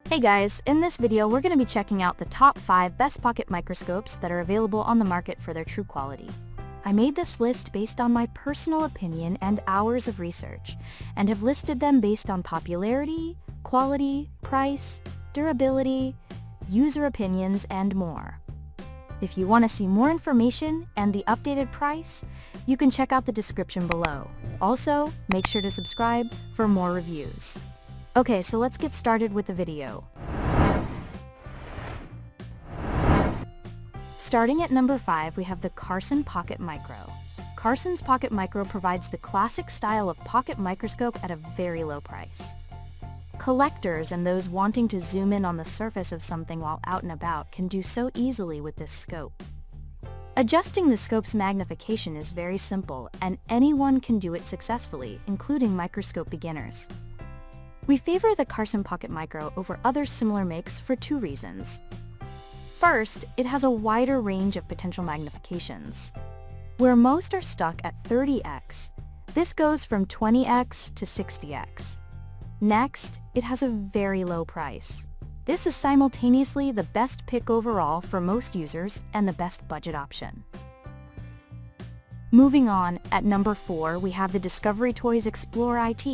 Hey guys, in this video we're going to be checking out the top 5 best pocket microscopes that are available on the market for their true quality. I made this list based on my personal opinion and hours of research, and have listed them based on popularity, quality, price, durability, user opinions, and more. If you want to see more information and the updated price, you can check out the description below. Also, make sure to subscribe for more reviews. Okay, so let's get started with the video. Starting at number 5, we have the Carson Pocket Micro. Carson's Pocket Micro provides the classic style of pocket microscope at a very low price. Collectors and those wanting to zoom in on the surface of something while out and about can do so easily with this scope. Adjusting the scope's magnification is very simple, and anyone can do it successfully, including microscope beginners. We favor the Carson Pocket Micro over other similar makes for 2 reasons. First, it has a wider range of potential magnifications. Where most are stuck at 30x, this goes from 20x to 60x. Next, it has a very low price. This is simultaneously the best pick overall for most users and the best budget option. Moving on, at number 4, we have the Discovery Toys Explore IT.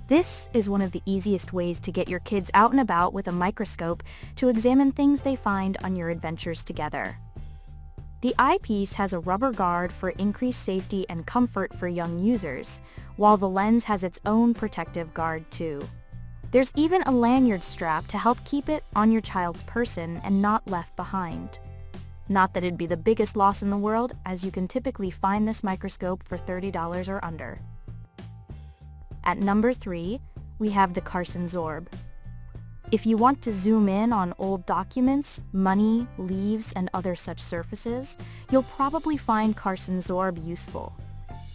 This is one of the easiest ways to get your kids out and about with a microscope to examine things they find on your adventures together. The eyepiece has a rubber guard for increased safety and comfort for young users, while the lens has its own protective guard too. There's even a lanyard strap to help keep it on your child's person and not left behind. Not that it'd be the biggest loss in the world, as you can typically find this microscope for $30 or under. At number 3, we have the Carson zOrb. If you want to zoom in on old documents, money, leaves, and other such surfaces, you'll probably find Carson zOrb useful.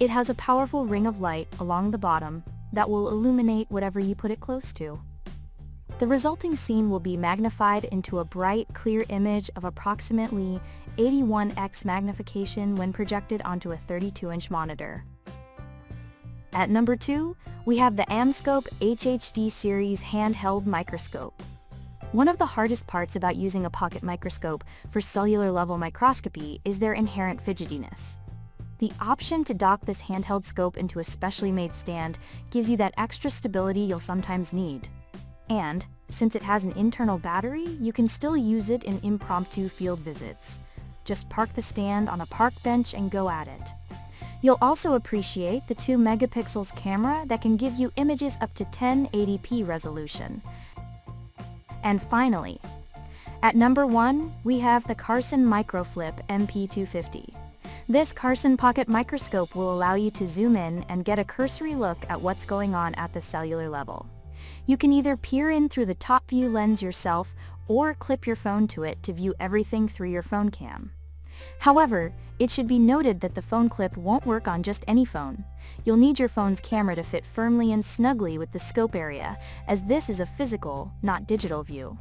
It has a powerful ring of light along the bottom that will illuminate whatever you put it close to. The resulting scene will be magnified into a bright, clear image of approximately 81x magnification when projected onto a 32-inch monitor. At number 2, we have the AmScope HHD series handheld microscope. One of the hardest parts about using a pocket microscope for cellular level microscopy is their inherent fidgetiness. The option to dock this handheld scope into a specially made stand gives you that extra stability you'll sometimes need. And, since it has an internal battery, you can still use it in impromptu field visits. Just park the stand on a park bench and go at it. You'll also appreciate the 2 megapixels camera that can give you images up to 1080p resolution. And finally, at number 1, we have the Carson MicroFlip MP250. This Carson pocket microscope will allow you to zoom in and get a cursory look at what's going on at the cellular level. You can either peer in through the top view lens yourself or clip your phone to it to view everything through your phone cam. However, it should be noted that the phone clip won't work on just any phone. You'll need your phone's camera to fit firmly and snugly with the scope area, as this is a physical, not digital view.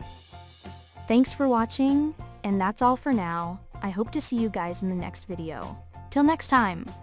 Thanks for watching, and that's all for now. I hope to see you guys in the next video. Till next time!